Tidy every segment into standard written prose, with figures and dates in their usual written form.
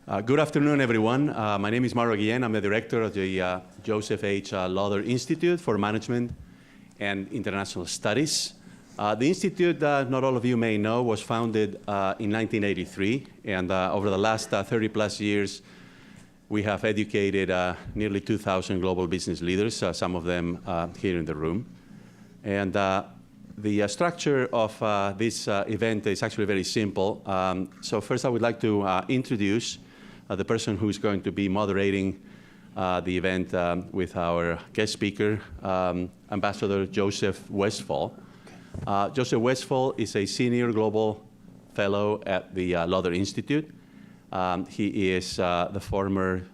Good afternoon, everyone. My name is Mauro Guillen. I'm the director of the Joseph H. Lauder Institute for Management and International Studies. The Institute, not all of you may know, was founded in 1983, and over the last 30-plus years, we have educated nearly 2,000 global business leaders, some of them here in the room. And the structure of this event is actually very simple. So first I would like to introduce the person who is going to be moderating the event with our guest speaker, Ambassador Joseph Westphal. Joseph Westphal is a senior global fellow at the Lauder Institute. He is the former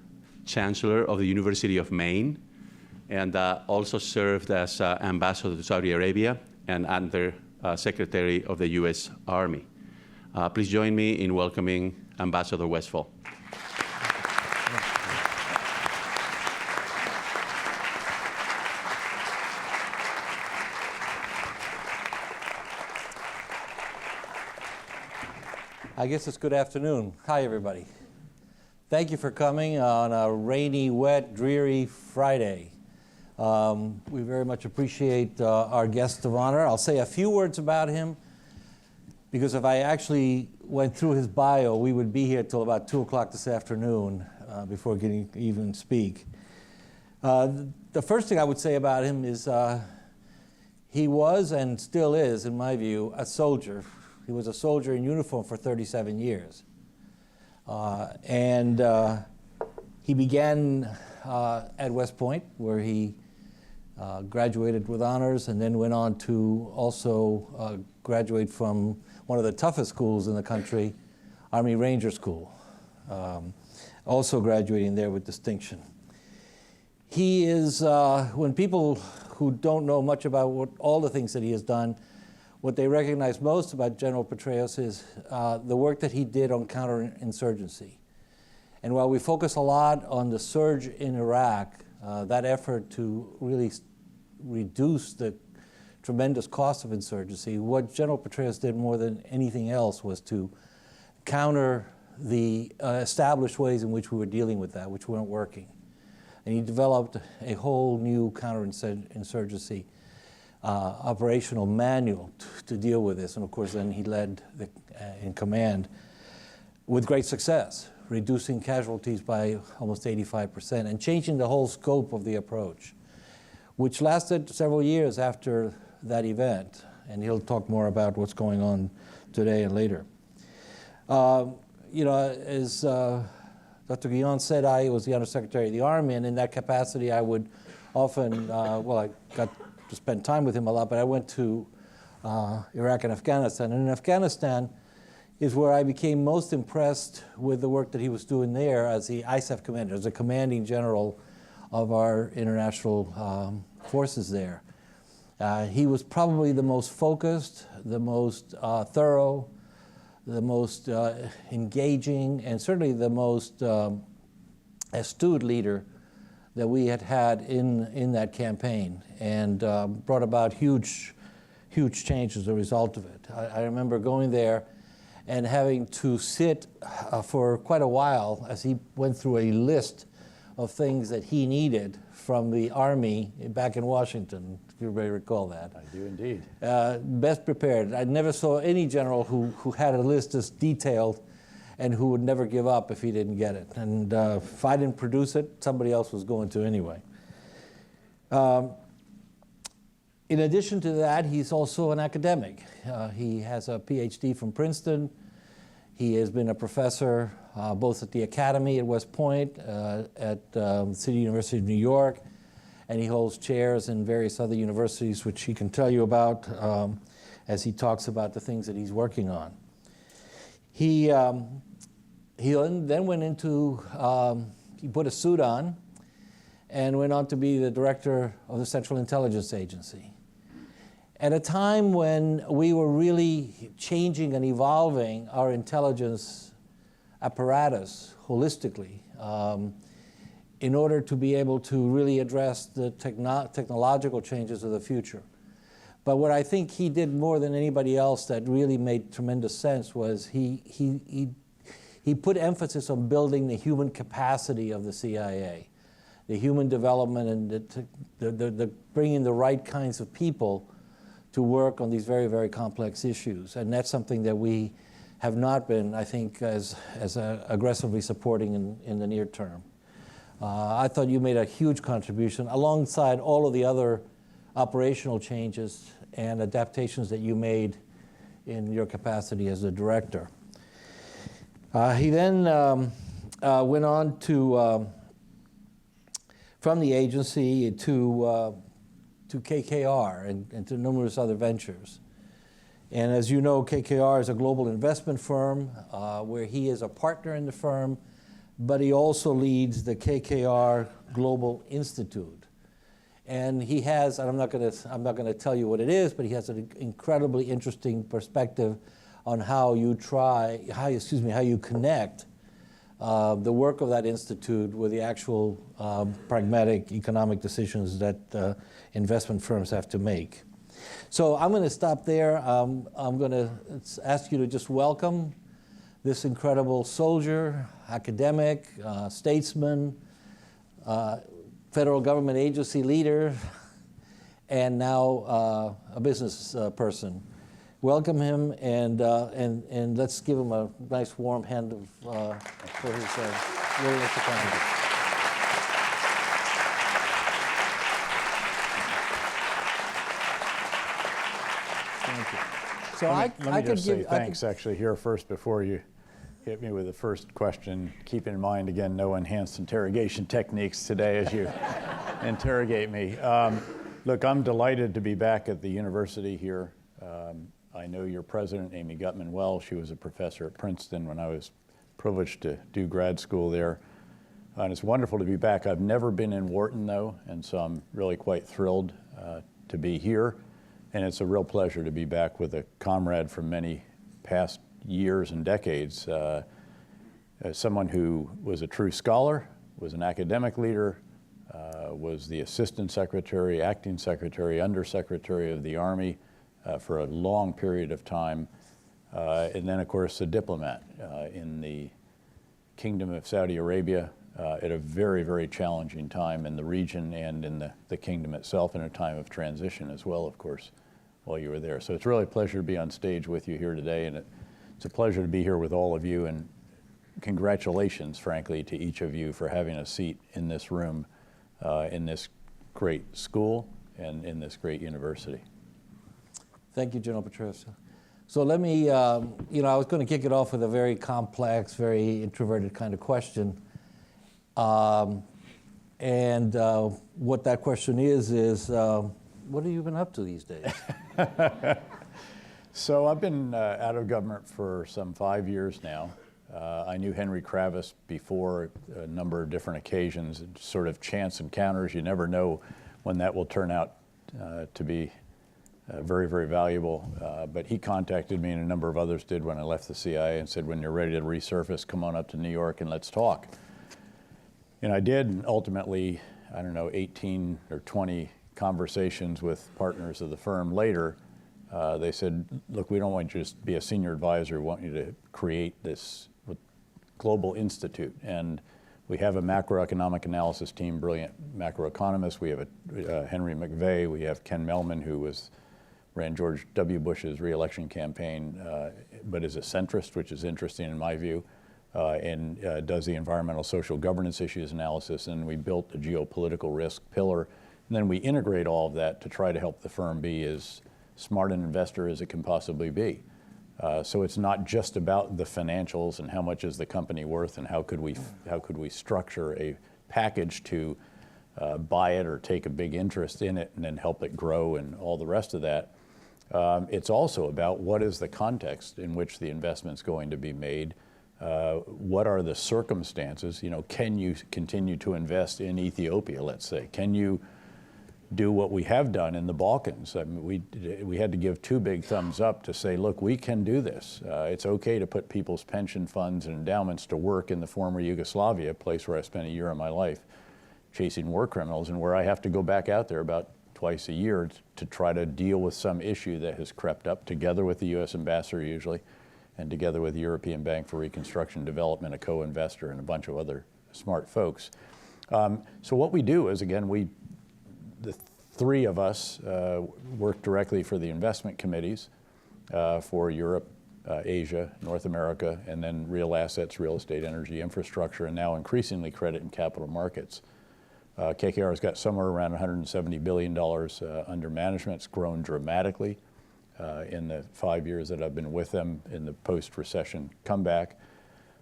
chancellor of the University of Maine and also served as ambassador to Saudi Arabia and under Secretary of the U.S. Army. Please join me in welcoming Ambassador Westphal. I guess it's good afternoon. Hi, everybody. Thank you for coming on a rainy, wet, dreary Friday. We very much appreciate our guest of honor. I'll say a few words about him, because if I actually went through his bio, we would be here till about 2 o'clock this afternoon before getting even speak. The first thing I would say about him is he was and still is, in my view, a soldier. He was a soldier in uniform for 37 years. He began at West Point, where he graduated with honors and then went on to also graduate from one of the toughest schools in the country, Army Ranger School, also graduating there with distinction. He is, when people who don't know much about all the things that he has done, what they recognize most about General Petraeus is the work that he did on counterinsurgency. And while we focus a lot on the surge in Iraq, that effort to really reduce the tremendous cost of insurgency, what General Petraeus did more than anything else was to counter the established ways in which we were dealing with that, which weren't working. And he developed a whole new counterinsurgency operational manual to deal with this. And of course, then he led in command with great success, reducing casualties by almost 85% and changing the whole scope of the approach, which lasted several years after that event. And he'll talk more about what's going on today and later. You know, as Dr. Guillon said, I was the Undersecretary of the Army, and in that capacity I would often, I got to spend time with him a lot, but I went to Iraq and Afghanistan. And in Afghanistan is where I became most impressed with the work that he was doing there as the ISAF commander, as the commanding general of our international forces there. He was probably the most focused, the most thorough, the most engaging, and certainly the most astute leader that we had in that campaign, and brought about huge change as a result of it. I remember going there and having to sit for quite a while as he went through a list of things that he needed from the Army back in Washington, if you may recall that. I do indeed. Best prepared. I never saw any general who had a list as detailed and who would never give up if he didn't get it. And if I didn't produce it, somebody else was going to anyway. In addition to that, he's also an academic. He has a PhD from Princeton. He has been a professor both at the Academy at West Point, at City University of New York, and he holds chairs in various other universities, which he can tell you about as he talks about the things that he's working on. He then went into, he put a suit on and went on to be the director of the Central Intelligence Agency. At a time when we were really changing and evolving our intelligence apparatus holistically in order to be able to really address the technological changes of the future. But what I think he did more than anybody else that really made tremendous sense was he he put emphasis on building the human capacity of the CIA, the human development and the bringing the right kinds of people to work on these very, very complex issues. And that's something that we have not been, I think, as aggressively supporting in the near term. I thought you made a huge contribution alongside all of the other operational changes and adaptations that you made in your capacity as a director. He then went on to, from the agency to KKR and to numerous other ventures. And as you know, KKR is a global investment firm where he is a partner in the firm, but he also leads the KKR Global Institute. And he has, and I'm not going to tell you what it is, but he has an incredibly interesting perspective on how you connect the work of that institute with the actual pragmatic economic decisions that investment firms have to make. So I'm going to stop there. I'm going to ask you to just welcome this incredible soldier, academic, statesman, federal government agency leader, and now a business person. Welcome him, and let's give him a nice warm hand for his willingness to come here. Thank you. So let me just say thanks actually here first before you hit me with the first question. Keep in mind, again, no enhanced interrogation techniques today as you interrogate me. Look, I'm delighted to be back at the university here. I know your president, Amy Gutman, well. She was a professor at Princeton when I was privileged to do grad school there. And it's wonderful to be back. I've never been in Wharton, though, and so I'm really quite thrilled to be here. And it's a real pleasure to be back with a comrade from many past years and decades, as someone who was a true scholar, was an academic leader, was the assistant secretary, acting secretary, undersecretary of the Army for a long period of time, and then, of course, a diplomat in the Kingdom of Saudi Arabia at a very, very challenging time in the region and in the kingdom itself, in a time of transition as well, of course, while you were there. So it's really a pleasure to be on stage with you here today, and it's a pleasure to be here with all of you, and congratulations, frankly, to each of you for having a seat in this room, in this great school, and in this great university. Thank you, General Petraeus. So let me, I was going to kick it off with a very complex, very introverted kind of question. What that question is what have you been up to these days? So I've been out of government for some 5 years now. I knew Henry Kravis before a number of different occasions, sort of chance encounters. You never know when that will turn out to be very, very valuable. But he contacted me, and a number of others did when I left the CIA, and said, when you're ready to resurface, come on up to New York and let's talk. And I did, and ultimately, 18 or 20 conversations with partners of the firm later, they said, look, we don't want you to just be a senior advisor. We want you to create this global institute. And we have a macroeconomic analysis team, brilliant macroeconomists. We have Henry McVeigh. We have Ken Mellman, who ran George W. Bush's re-election campaign, but is a centrist, which is interesting in my view, and does the environmental social governance issues analysis. And we built a geopolitical risk pillar. And then we integrate all of that to try to help the firm be as smart an investor as it can possibly be. So it's not just about the financials and how much is the company worth and how could we structure a package to buy it or take a big interest in it and then help it grow and all the rest of that. It's also about what is the context in which the investment's going to be made. What are the circumstances? Can you continue to invest in Ethiopia, let's say? Can you do what we have done in the Balkans? I mean, we had to give 2 big thumbs up to say, look, we can do this. It's okay to put people's pension funds and endowments to work in the former Yugoslavia, a place where I spent a year of my life chasing war criminals, and where I have to go back out there about twice a year to try to deal with some issue that has crept up together with the U.S. ambassador usually, and together with the European Bank for Reconstruction and Development, a co-investor, and a bunch of other smart folks. So what we do is, again, the three of us work directly for the investment committees for Europe, Asia, North America, and then real assets, real estate, energy, infrastructure, and now increasingly credit and capital markets. KKR has got somewhere around $170 billion under management. It's grown dramatically in the 5 years that I've been with them in the post-recession comeback.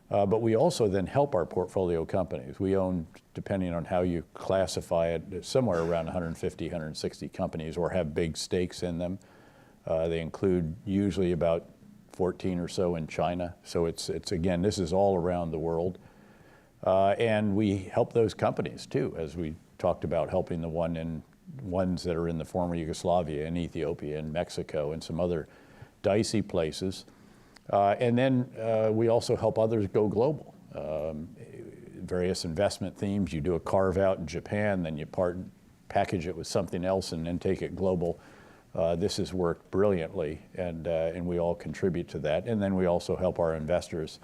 But we also then help our portfolio companies. We own, depending on how you classify it, somewhere around 150, 160 companies, or have big stakes in them. They include usually about 14 or so in China. So it's again, this is all around the world. And we help those companies too, as we talked about helping the ones that are in the former Yugoslavia, in Ethiopia, and Mexico, and some other dicey places. And then we also help others go global. Various investment themes. You do a carve out in Japan, then you package it with something else and then take it global. This has worked brilliantly, and we all contribute to that. And then we also help our investors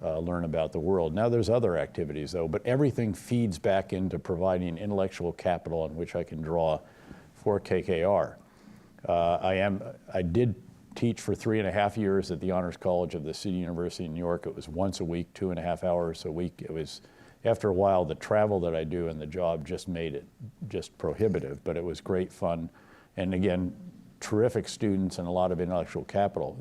learn about the world. Now there's other activities though, but everything feeds back into providing intellectual capital on which I can draw for KKR. I did teach for 3.5 years at the Honors College of the City University in New York. It was once a week, 2.5 hours a week. It was, after a while, the travel that I do and the job just made it just prohibitive, but it was great fun. And again, terrific students and a lot of intellectual capital.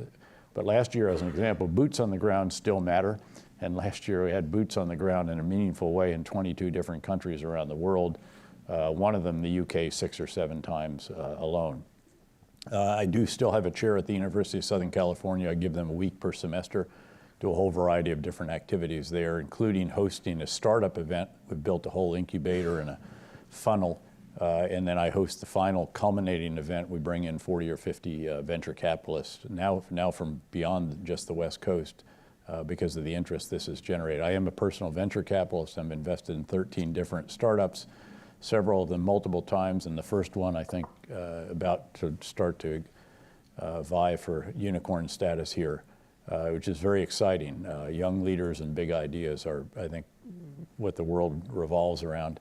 But last year, as an example, boots on the ground still matter. And last year we had boots on the ground in a meaningful way in 22 different countries around the world. One of them, the UK, 6 or 7 times alone. I do still have a chair at the University of Southern California. I give them a week per semester, do a whole variety of different activities there, including hosting a startup event. We've built a whole incubator and a funnel. And then I host the final culminating event. We bring in 40 or 50 venture capitalists, now from beyond just the West Coast, because of the interest this has generated. I am a personal venture capitalist. I'm invested in 13 different startups, several of them multiple times, and the first one, I think, about to start to vie for unicorn status here, which is very exciting. Young leaders and big ideas are, I think, what the world revolves around.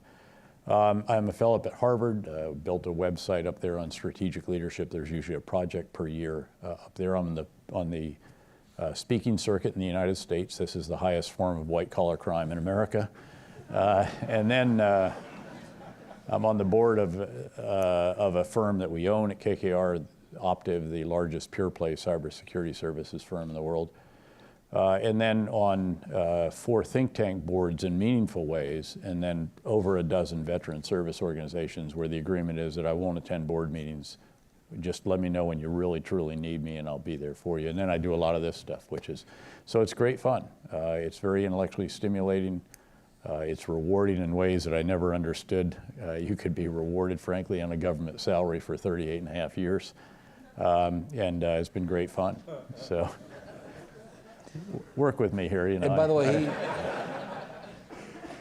I'm a fellow up at Harvard, built a website up there on strategic leadership. There's usually a project per year up there on the speaking circuit in the United States. This is the highest form of white-collar crime in America. And then I'm on the board of a firm that we own at KKR, Optiv, the largest pure-play cybersecurity services firm in the world. And then on 4 think tank boards in meaningful ways, and then over a dozen veteran service organizations where the agreement is that I won't attend board meetings. Just let me know when you really, truly need me and I'll be there for you. And then I do a lot of this stuff, so it's great fun. It's very intellectually stimulating. It's rewarding in ways that I never understood. You could be rewarded, frankly, on a government salary for 38.5 years. And it's been great fun. So work with me here, you know. And by the way,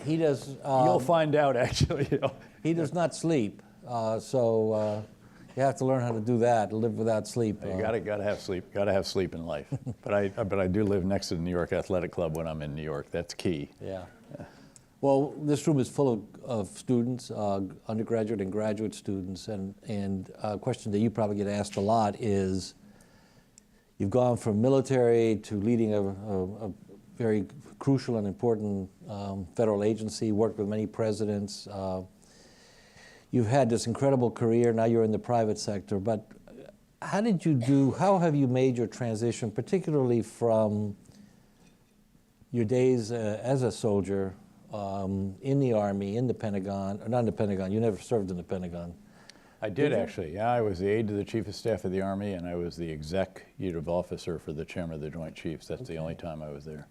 he does. You'll find out, actually. He does not sleep, so you have to learn how to do that. Live without sleep. You gotta have sleep. Gotta have sleep in life. But I do live next to the New York Athletic Club when I'm in New York. That's key. Yeah. Well, this room is full of students, undergraduate and graduate students, and a question that you probably get asked a lot is, you've gone from military to leading a very crucial and important federal agency, worked with many presidents. You've had this incredible career, now you're in the private sector, but how have you made your transition, particularly from your days as a soldier in the Army, in the Pentagon, or not in the Pentagon, you never served in the Pentagon. I did actually, yeah. I was the aide to the Chief of Staff of the Army, and I was the executive officer for the Chairman of the Joint Chiefs. That's the only time I was there.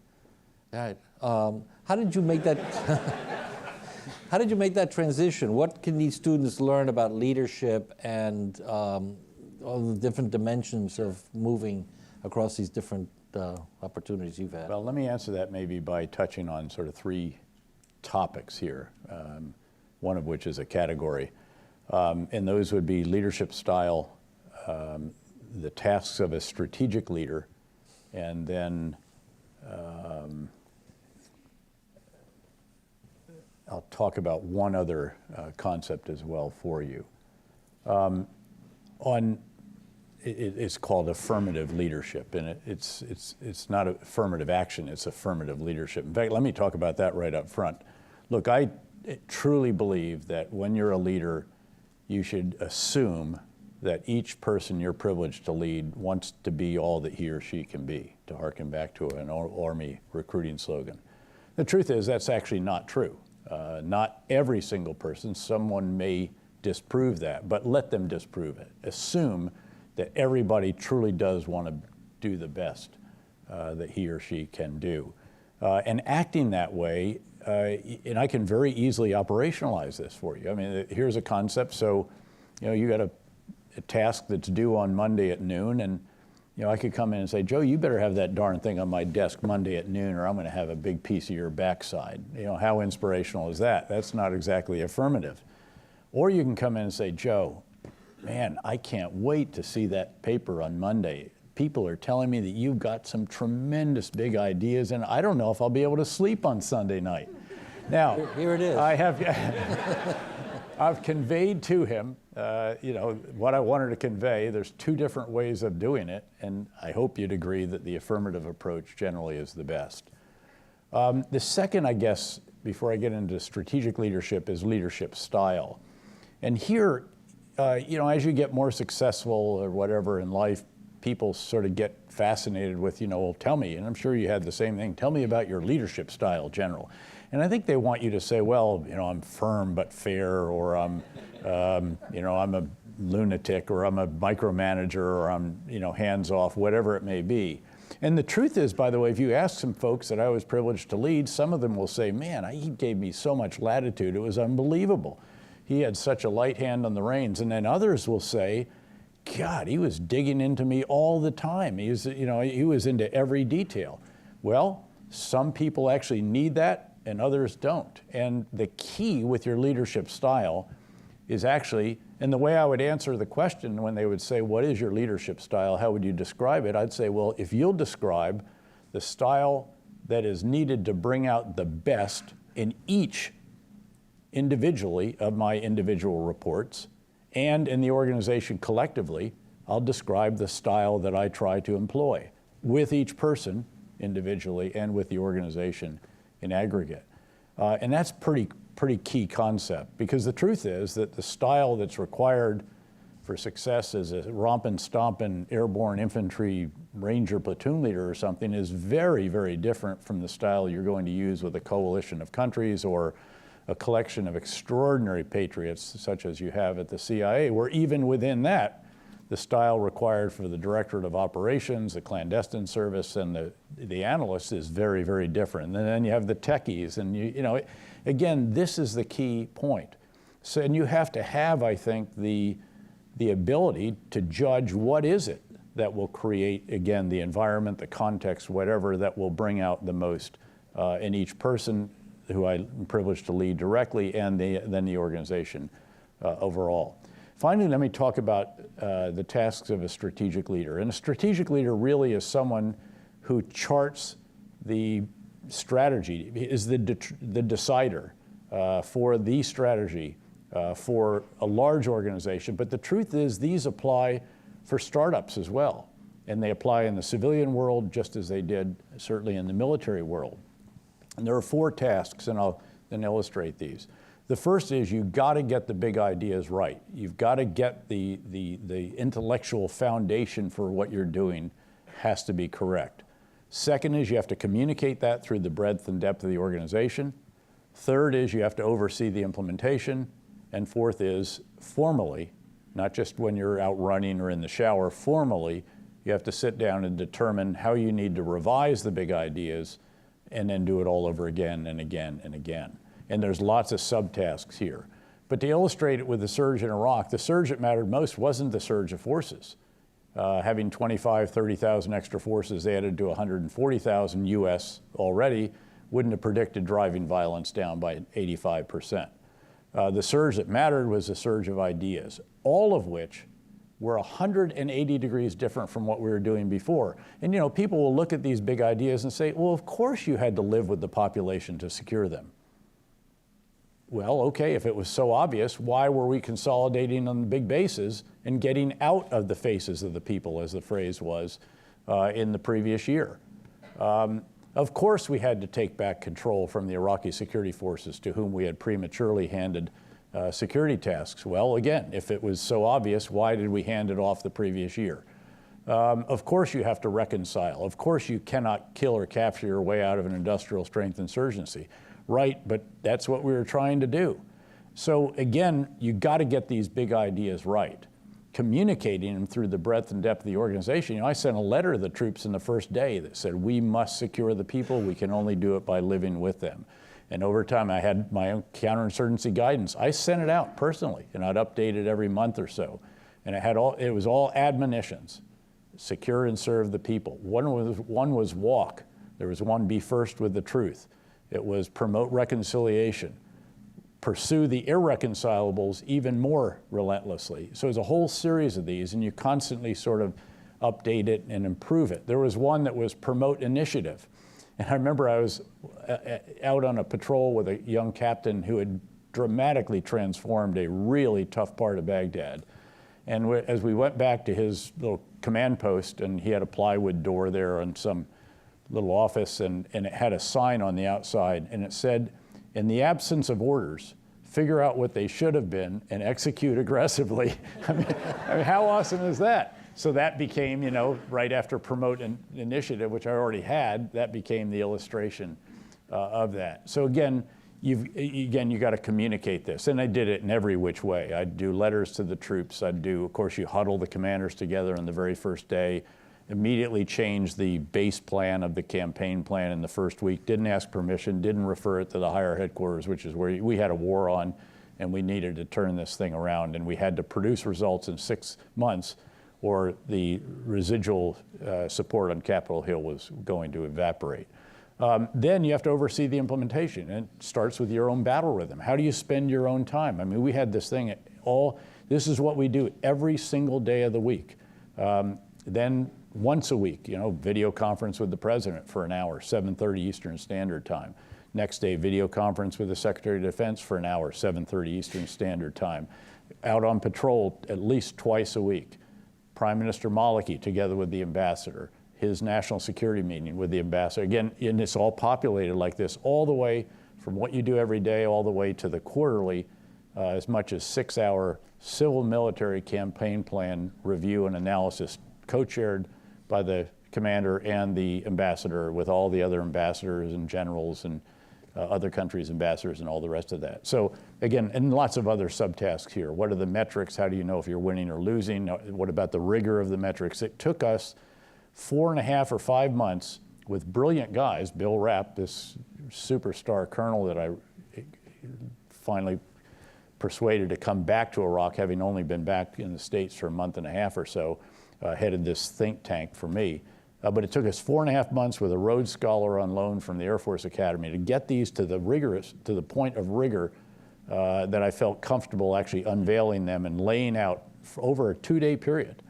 Right. How did you make that? How did you make that transition? What can these students learn about leadership and all the different dimensions of moving across these different opportunities you've had? Well, let me answer that maybe by touching on sort of 3 topics here, one of which is a category. And those would be leadership style, the tasks of a strategic leader, And then I'll talk about one other concept as well for you. It's called affirmative leadership, and it's not affirmative action, it's affirmative leadership. In fact, let me talk about that right up front. Look, I truly believe that when you're a leader, you should assume that each person you're privileged to lead wants to be all that he or she can be, to harken back to an Army recruiting slogan. The truth is that's actually not true. Not every single person, someone may disprove that, but let them disprove it. Assume that everybody truly does want to do the best that he or she can do. And acting that way, and I can very easily operationalize this for you. I mean, here's a concept. So, you got a task that's due on Monday at noon, and I could come in and say, Joe, you better have that darn thing on my desk Monday at noon, or I'm going to have a big piece of your backside. How inspirational is that? That's not exactly affirmative. Or you can come in and say, Joe, man, I can't wait to see that paper on Monday. People are telling me that you've got some tremendous big ideas, and I don't know if I'll be able to sleep on Sunday night. Now, here it is. I've conveyed to him, what I wanted to convey. There's two different ways of doing it, and I hope you'd agree that the affirmative approach generally is the best. The second, I guess, before I get into strategic leadership, is leadership style. And here, as you get more successful or whatever in life, people sort of get fascinated with, well, tell me, and I'm sure you had the same thing, tell me about your leadership style, General. And I think they want you to say, well, I'm firm but fair, or I'm a lunatic, or I'm a micromanager, or I'm, hands off, whatever it may be. And the truth is, by the way, if you ask some folks that I was privileged to lead, some of them will say, man, he gave me so much latitude, it was unbelievable. He had such a light hand on the reins. And then others will say, God, he was digging into me all the time. He was into every detail. Well, some people actually need that and others don't. And the key with your leadership style is actually, and the way I would answer the question when they would say, what is your leadership style? How would you describe it? I'd say, well, if you'll describe the style that is needed to bring out the best in each individually of my individual reports and in the organization collectively, I'll describe the style that I try to employ with each person individually and with the organization in aggregate. And that's pretty key concept, because the truth is that the style that's required for success as a rompin' stompin' airborne infantry ranger platoon leader or something is very, very different from the style you're going to use with a coalition of countries or a collection of extraordinary patriots such as you have at the CIA, where even within that, the style required for the Directorate of Operations, the clandestine service, and the analysts is very, very different. And then you have the techies, and again, this is the key point. So, and you have to have, I think, the ability to judge what is it that will create, again, the environment, the context, whatever, that will bring out the most in each person who I'm privileged to lead directly, and then the organization overall. Finally, let me talk about the tasks of a strategic leader. And a strategic leader really is someone who charts the strategy, is the decider for the strategy for a large organization. But the truth is these apply for startups as well. And they apply in the civilian world just as they did certainly in the military world. And there are 4 tasks, and I'll then illustrate these. The first is you've got to get the big ideas right. You've got to get the intellectual foundation for what you're doing has to be correct. Second is you have to communicate that through the breadth and depth of the organization. Third is you have to oversee the implementation. And fourth is formally, not just when you're out running or in the shower, formally, you have to sit down and determine how you need to revise the big ideas and then do it all over again and again and again. And there's lots of subtasks here. But to illustrate it with the surge in Iraq, the surge that mattered most wasn't the surge of forces. Having 25, 30,000 extra forces added to 140,000 US already wouldn't have predicted driving violence down by 85%. The surge that mattered was the surge of ideas, all of which were 180 degrees different from what we were doing before. And you know, people will look at these big ideas and say, well, of course you had to live with the population to secure them. Well, okay, if it was so obvious, why were we consolidating on the big bases and getting out of the faces of the people, as the phrase was, in the previous year? Of course we had to take back control from the Iraqi security forces to whom we had prematurely handed security tasks. Well, again, if it was so obvious, why did we hand it off the previous year? Of course you have to reconcile. Of course you cannot kill or capture your way out of an industrial strength insurgency. Right, but that's what we were trying to do. So again, you got to get these big ideas right. Communicating them through the breadth and depth of the organization. You know, I sent a letter to the troops in the first day that said, we must secure the people. We can only do it by living with them. And over time, I had my own counterinsurgency guidance. I sent it out personally, and I'd update it every month or so. And it was all admonitions. Secure and serve the people. One was walk. There was one, be first with the truth. It was promote reconciliation. Pursue the irreconcilables even more relentlessly. So there's a whole series of these, and you constantly sort of update it and improve it. There was one that was promote initiative. And I remember I was out on a patrol with a young captain who had dramatically transformed a really tough part of Baghdad. And as we went back to his little command post, and he had a plywood door there on some little office, and it had a sign on the outside, and it said, in the absence of orders, figure out what they should have been and execute aggressively. I mean, how awesome is that? So that became, you know, right after promote initiative, which I already had, that became the illustration of that. So again, you got to communicate this. And I did it in every which way. I'd do letters to the troops. Of course, you huddle the commanders together on the very first day, immediately change the base plan of the campaign plan in the first week, didn't ask permission, didn't refer it to the higher headquarters, which is where we had a war on, and we needed to turn this thing around, and we had to produce results in 6 months, or the residual support on Capitol Hill was going to evaporate. Then you have to oversee the implementation, and it starts with your own battle rhythm. How do you spend your own time? I mean, we had this thing, this is what we do every single day of the week. Then once a week, you know, video conference with the president for an hour, 7:30 Eastern Standard Time. Next day, video conference with the Secretary of Defense for an hour, 7:30 Eastern Standard Time. Out on patrol at least twice a week. Prime Minister Maliki together with the ambassador, his national security meeting with the ambassador. Again, and it's all populated like this, all the way from what you do every day all the way to the quarterly, as much as 6-hour civil military campaign plan review and analysis, co-chaired by the commander and the ambassador, with all the other ambassadors and generals and other countries' ambassadors and all the rest of that. So again, and lots of other subtasks here. What are the metrics? How do you know if you're winning or losing? What about the rigor of the metrics? It took us 4.5 or 5 months with brilliant guys, Bill Rapp, this superstar colonel that I finally persuaded to come back to Iraq, having only been back in the States for a month and a half or so, headed this think tank for me. But it took us 4.5 months with a Rhodes Scholar on loan from the Air Force Academy to get these to the point of rigor that I felt comfortable actually unveiling them and laying out for over a 2-day period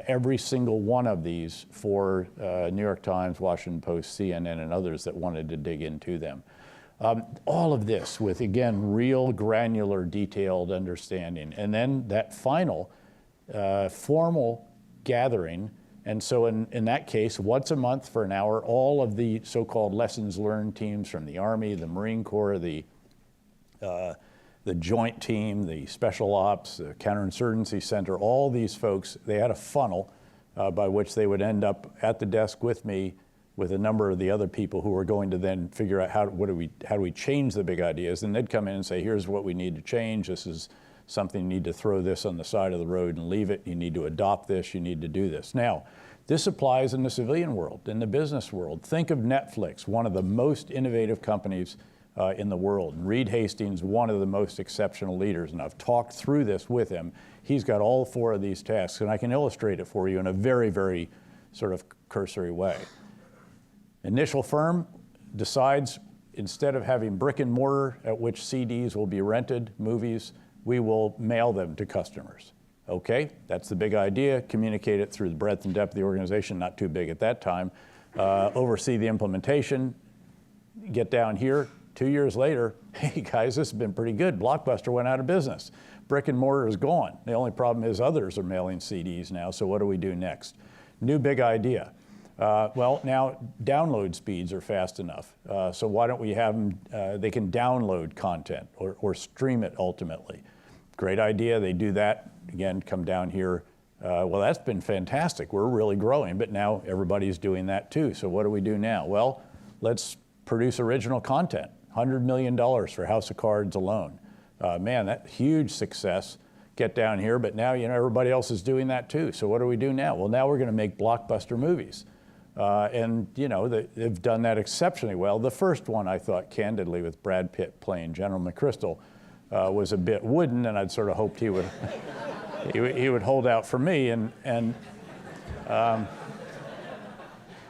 every single one of these for New York Times, Washington Post, CNN, and others that wanted to dig into them. All of this with, again, real granular, detailed understanding. And then that final formal gathering. And so in that case, once a month for an hour, all of the so-called lessons learned teams from the Army, the Marine Corps, the Joint Team, the Special Ops, the Counterinsurgency Center, all these folks, they had a funnel by which they would end up at the desk with me with a number of the other people who were going to then figure out how do we change the big ideas. And they'd come in and say, here's what we need to change. This is something, you need to throw this on the side of the road and leave it. You need to adopt this. You need to do this. Now, this applies in the civilian world, in the business world. Think of Netflix, one of the most innovative companies in the world. Reed Hastings, one of the most exceptional leaders, and I've talked through this with him. He's got all 4 of these tasks, and I can illustrate it for you in a very, very sort of cursory way. Initial firm decides, instead of having brick and mortar at which CDs will be rented, movies, we will mail them to customers. Okay, that's the big idea. Communicate it through the breadth and depth of the organization, not too big at that time. Oversee the implementation, get down here. 2 years later, hey guys, this has been pretty good. Blockbuster went out of business. Brick and mortar is gone. The only problem is others are mailing CDs now, so what do we do next? New big idea. Well, now download speeds are fast enough. So why don't we have them, they can download content or stream it ultimately. Great idea, they do that. Again, come down here. Well, that's been fantastic. We're really growing, but now everybody's doing that too. So what do we do now? Well, let's produce original content. $100 million for House of Cards alone. Man, that huge success. Get down here, but now everybody else is doing that too. So what do we do now? Well, now we're going to make blockbuster movies. And they've done that exceptionally well. The first one, I thought, candidly, with Brad Pitt playing General McChrystal, was a bit wooden, and I'd sort of hoped he would he would hold out for me. And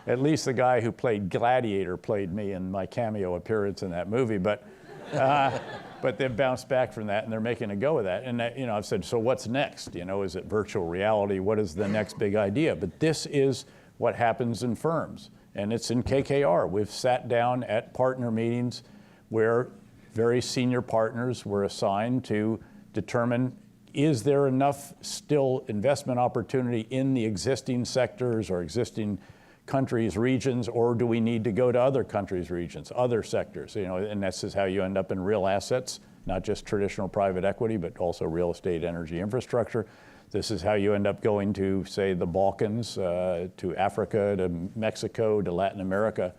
at least the guy who played Gladiator played me in my cameo appearance in that movie. But they've bounced back from that, and they're making a go of that. And I've said, so what's next? Is it virtual reality? What is the next big idea? But this is what happens in firms, and it's in KKR. We've sat down at partner meetings where very senior partners were assigned to determine, is there enough still investment opportunity in the existing sectors or existing countries, regions, or do we need to go to other countries, regions, other sectors? And this is how you end up in real assets, not just traditional private equity, but also real estate, energy, infrastructure. This is how you end up going to, say, the Balkans, to Africa, to Mexico, to Latin America.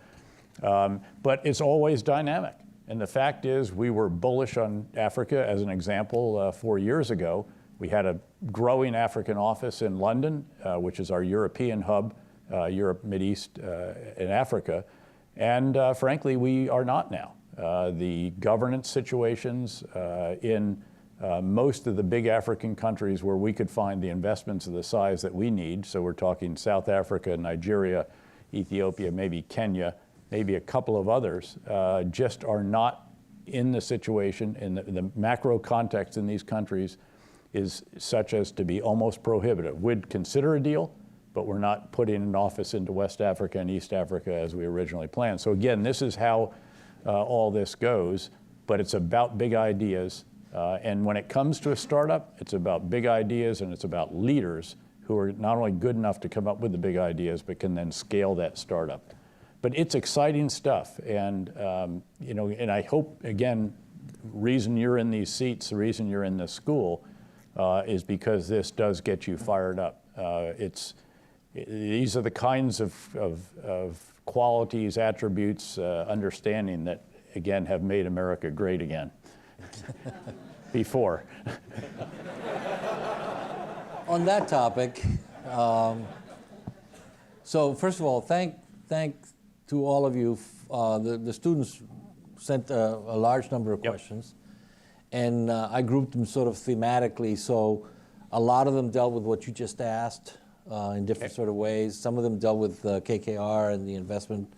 But it's always dynamic. And the fact is, we were bullish on Africa, as an example, 4 years ago. We had a growing African office in London, which is our European hub, Europe, Mideast, and Africa. And frankly, we are not now. The governance situations in most of the big African countries where we could find the investments of the size that we need, so we're talking South Africa, Nigeria, Ethiopia, maybe Kenya, maybe a couple of others, just are not in the situation, in the macro context in these countries is such as to be almost prohibitive. We'd consider a deal, but we're not putting an office into West Africa and East Africa as we originally planned. So again, this is how all this goes, but it's about big ideas. And when it comes to a startup, it's about big ideas and it's about leaders who are not only good enough to come up with the big ideas, but can then scale that startup. But it's exciting stuff. And, and I hope, again, reason you're in these seats, the reason you're in this school is because this does get you fired up. These are the kinds of qualities, attributes, understanding that, again, have made America great again. Before. On that topic, so first of all, thank to all of you. The students sent a large number of questions, and I grouped them sort of thematically. So a lot of them dealt with what you just asked in different sort of ways. Some of them dealt with KKR and the investment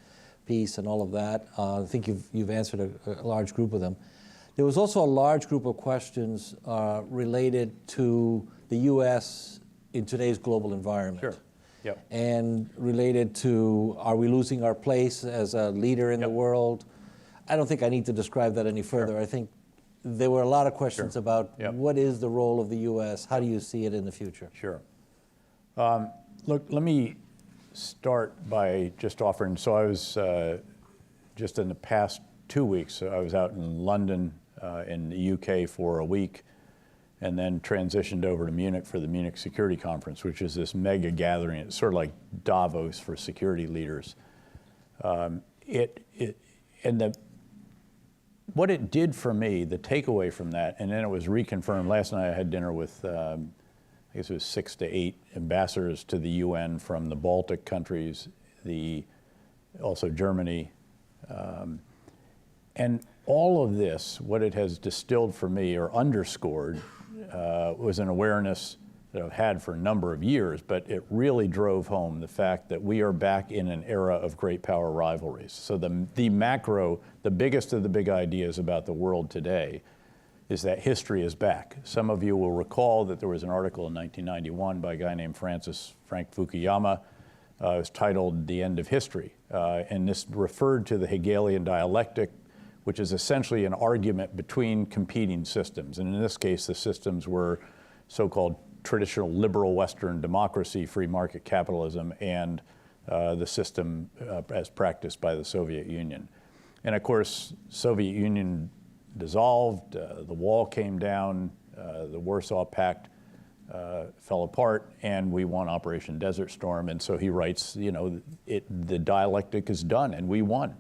piece and all of that. I think you've answered a large group of them. There was also a large group of questions related to the U.S. in today's global environment. Sure. Yep. And related to, are we losing our place as a leader in the world? I don't think I need to describe that any further. Sure. I think there were a lot of questions about what is the role of the U.S.? How do you see it in the future? Sure. Look, let me start by just offering, so I was just in the past 2 weeks, I was out in London in the UK for a week, and then transitioned over to Munich for the Munich Security Conference, which is this mega gathering. It's sort of like Davos for security leaders. What it did for me, the takeaway from that, and then it was reconfirmed. Last night I had dinner with, I guess it was 6 to 8 ambassadors to the UN from the Baltic countries, also Germany, and all of this, what it has distilled for me or underscored was an awareness that I've had for a number of years, but it really drove home the fact that we are back in an era of great power rivalries. So the macro, the biggest of the big ideas about the world today is that history is back. Some of you will recall that there was an article in 1991 by a guy named Frank Fukuyama. It was titled The End of History. And this referred to the Hegelian dialectic, which is essentially an argument between competing systems. And in this case, the systems were so-called traditional liberal Western democracy, free market capitalism, and the system as practiced by the Soviet Union. And of course, Soviet Union dissolved, the wall came down, the Warsaw Pact fell apart, and we won Operation Desert Storm. And so he writes, you know, the dialectic is done, and we won.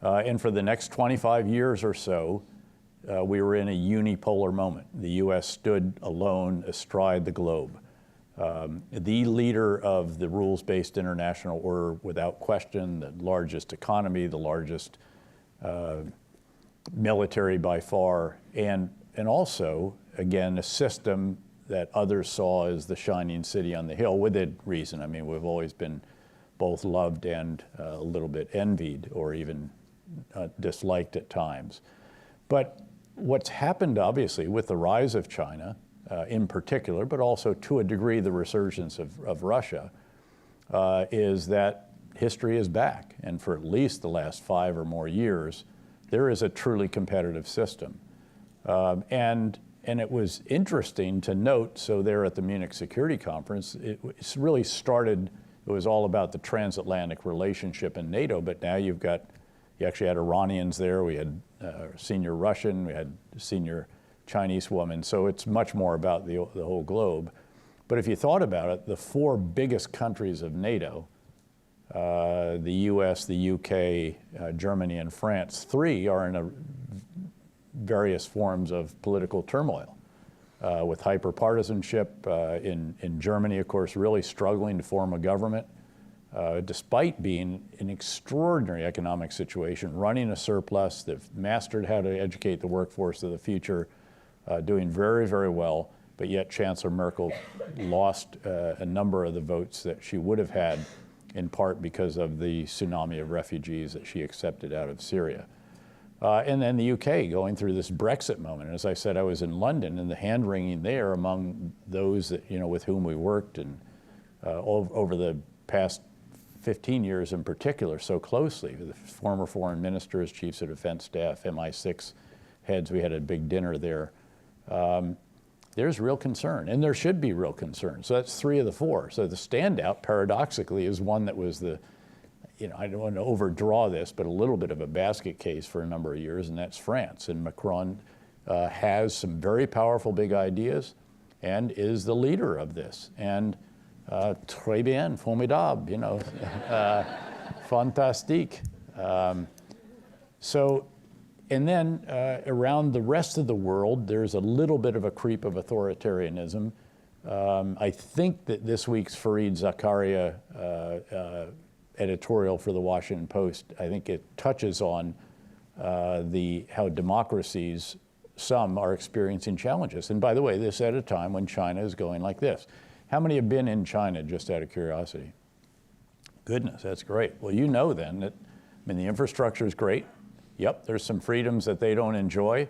And for the next 25 years or so, we were in a unipolar moment. The U.S. stood alone astride the globe. The leader of the rules-based international order, without question, the largest economy, the largest military by far, and also, again, a system that others saw as the shining city on the hill, within reason. I mean, we've always been both loved and a little bit envied, or even disliked at times. But what's happened, obviously, with the rise of China in particular, but also to a degree the resurgence of Russia, is that history is back. And for at least the last 5 or more years, there is a truly competitive system. And it was interesting to note, so there at the Munich Security Conference, it really started, it was all about the transatlantic relationship in NATO, but now you actually had Iranians there, we had senior Russian, we had senior Chinese woman, so it's much more about the whole globe. But if you thought about it, the 4 biggest countries of NATO, the US, the UK, Germany, and France, 3 are in various forms of political turmoil, with hyper-partisanship in Germany, of course, really struggling to form a government, despite being in an extraordinary economic situation, running a surplus. They've mastered how to educate the workforce of the future, doing very, very well, but yet Chancellor Merkel lost a number of the votes that she would have had, in part because of the tsunami of refugees that she accepted out of Syria. And then the UK going through this Brexit moment. As I said, I was in London, and the hand-wringing there among those that, you know, with whom we worked and over the past 15 years in particular so closely, the former foreign ministers, chiefs of defense staff, MI6 heads, we had a big dinner there. There's real concern, and there should be real concern. So that's 3 of the 4. So the standout, paradoxically, is one that was the, you know, I don't want to overdraw this, but a little bit of a basket case for a number of years, and that's France. And Macron has some very powerful big ideas and is the leader of this. And très bien, formidable, you know, fantastique. And then around the rest of the world, there's a little bit of a creep of authoritarianism. I think that this week's Fareed Zakaria editorial for the Washington Post, I think it touches on how democracies, some are experiencing challenges. And by the way, this at a time when China is going like this. How many have been in China, just out of curiosity? Goodness, that's great. Well, you know then that, I mean, the infrastructure is great. Yep, there's some freedoms that they don't enjoy,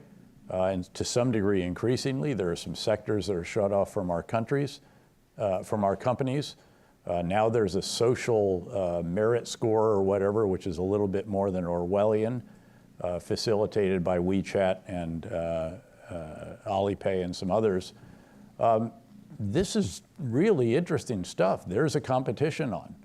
and to some degree increasingly. There are some sectors that are shut off from our countries, from our companies. Now there's a social merit score or whatever, which is a little bit more than Orwellian, facilitated by WeChat and Alipay and some others. This is really interesting stuff. There's a competition on.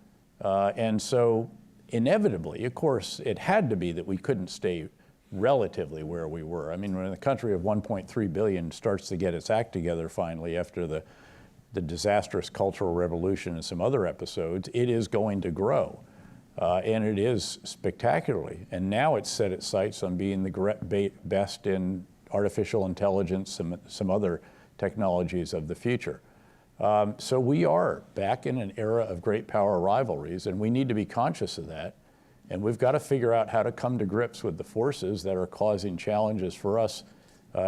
And so inevitably, of course, it had to be that we couldn't stay relatively where we were. I mean, when a country of 1.3 billion starts to get its act together finally after the disastrous Cultural Revolution and some other episodes, it is going to grow. And it is spectacularly. And now it's set its sights on being the best in artificial intelligence and some other technologies of the future. So we are back in an era of great power rivalries, and we need to be conscious of that. And we've got to figure out how to come to grips with the forces that are causing challenges for us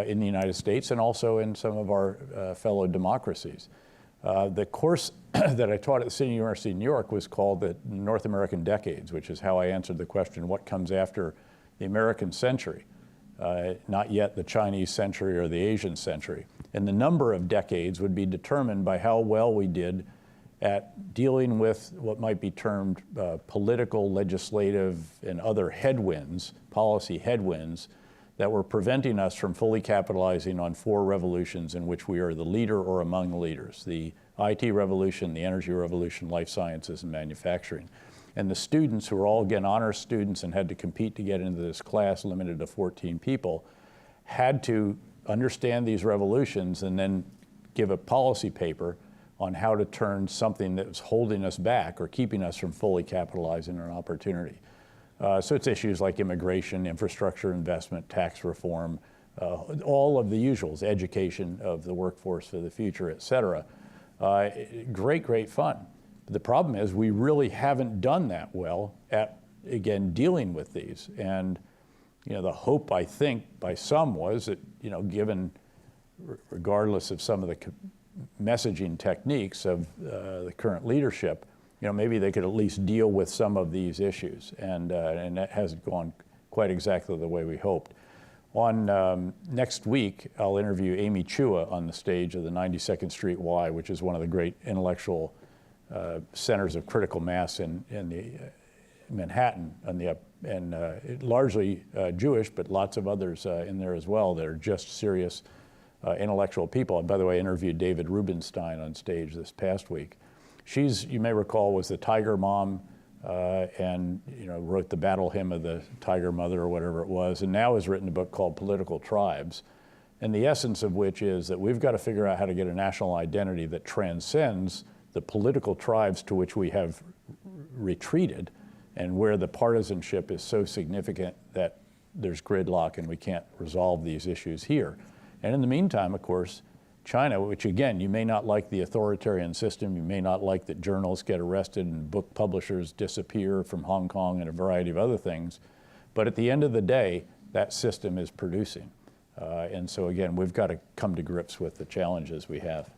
in the United States and also in some of our fellow democracies. The course that I taught at the City University of New York was called the North American Decades, which is how I answered the question, what comes after the American century? not yet the Chinese century or the Asian century. And the number of decades would be determined by how well we did at dealing with what might be termed political, legislative, and other headwinds, policy headwinds, that were preventing us from fully capitalizing on 4 revolutions in which we are the leader or among the leaders: the IT revolution, the energy revolution, life sciences, and manufacturing. And the students, who were all, again, honor students and had to compete to get into this class limited to 14 people, had to understand these revolutions and then give a policy paper on how to turn something that was holding us back or keeping us from fully capitalizing on opportunity. So it's issues like immigration, infrastructure investment, tax reform, all of the usuals, education of the workforce for the future, et cetera. Great fun. But the problem is we really haven't done that well at, again, dealing with these. And the hope, I think, by some was that, given, regardless of some of the messaging techniques of the current leadership, maybe they could at least deal with some of these issues. And that hasn't gone quite exactly the way we hoped. On next week, I'll interview Amy Chua on the stage of the 92nd Street Y, which is one of the great intellectual centers of critical mass in the Manhattan, and largely Jewish, but lots of others in there as well that are just serious intellectual people. And by the way, I interviewed David Rubenstein on stage this past week. She's, you may recall, was the Tiger Mom, and wrote the Battle Hymn of the Tiger Mother or whatever it was, and now has written a book called Political Tribes, and the essence of which is that we've got to figure out how to get a national identity that transcends the political tribes to which we have retreated, and where the partisanship is so significant that there's gridlock and we can't resolve these issues here. And in the meantime, of course, China, which again, you may not like the authoritarian system, you may not like that journalists get arrested and book publishers disappear from Hong Kong and a variety of other things, but at the end of the day, that system is producing. And so again, we've got to come to grips with the challenges we have.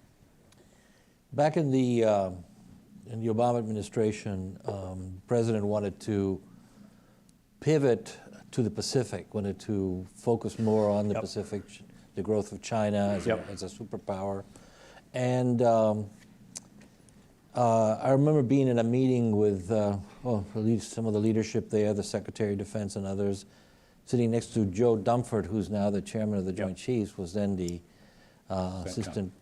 Back in the Obama administration, the president wanted to pivot to the Pacific, wanted to focus more on the Pacific, the growth of China as a superpower. And I remember being in a meeting with at least some of the leadership there, the Secretary of Defense and others, sitting next to Joe Dumford, who's now the chairman of the Joint Chiefs, was then the assistant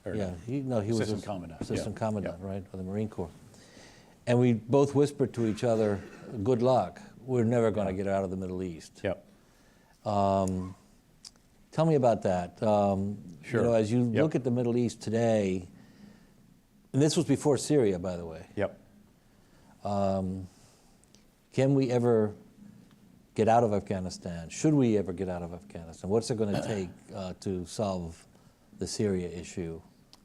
commandant, right, of the Marine Corps. And we both whispered to each other, good luck, we're never going to get out of the Middle East. Tell me about that. Sure. As you look at the Middle East today, and this was before Syria, by the way. Can we ever get out of Afghanistan? Should we ever get out of Afghanistan? What's it going to take to solve the Syria issue?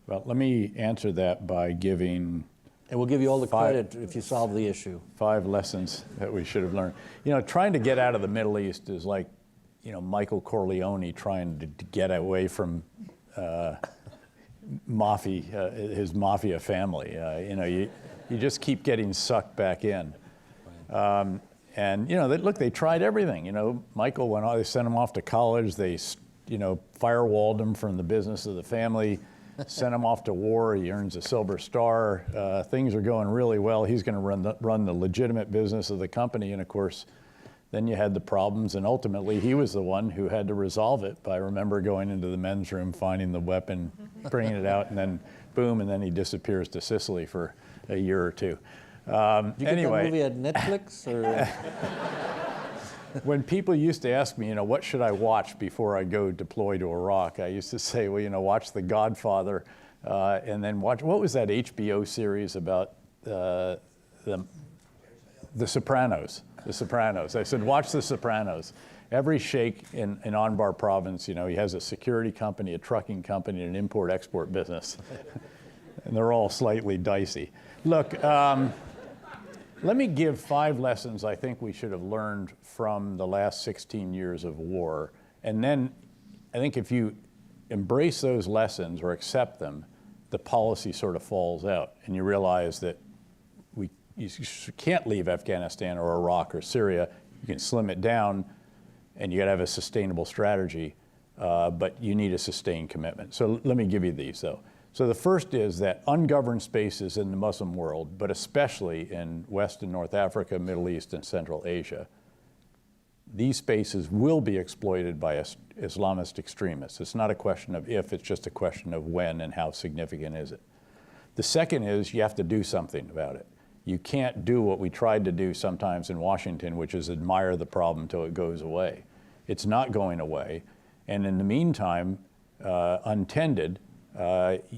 Well, let me answer that by giving... And we'll give you all the credit if you solve the issue. 5 lessons that we should have learned. Trying to get out of the Middle East is like, Michael Corleone trying to get away from his mafia family. You just keep getting sucked back in. And they tried everything. Michael went on, they sent him off to college. They, firewalled him from the business of the family, sent him off to war. He earns a Silver Star. Things are going really well. He's going to run the legitimate business of the company. And of course, then you had the problems, and ultimately he was the one who had to resolve it. I remember going into the men's room, finding the weapon, bringing it out, and then boom, and then he disappears to Sicily for a year or two. Did you get that movie at Netflix? Or? When people used to ask me, what should I watch before I go deploy to Iraq, I used to say, well, watch The Godfather, and then watch, what was that HBO series about The Sopranos? The Sopranos. I said, watch The Sopranos. Every sheikh in Anbar province, he has a security company, a trucking company, and an import-export business. And they're all slightly dicey. Look, let me give 5 lessons I think we should have learned from the last 16 years of war. And then I think if you embrace those lessons or accept them, the policy sort of falls out. And you realize that you can't leave Afghanistan or Iraq or Syria. You can slim it down and you got to have a sustainable strategy, but you need a sustained commitment. So let me give you these, though. So the first is that ungoverned spaces in the Muslim world, but especially in West and North Africa, Middle East, and Central Asia, these spaces will be exploited by Islamist extremists. It's not a question of if, it's just a question of when and how significant is it. The second is you have to do something about it. You can't do what we tried to do sometimes in Washington, which is admire the problem until it goes away. It's not going away. And in the meantime, untended,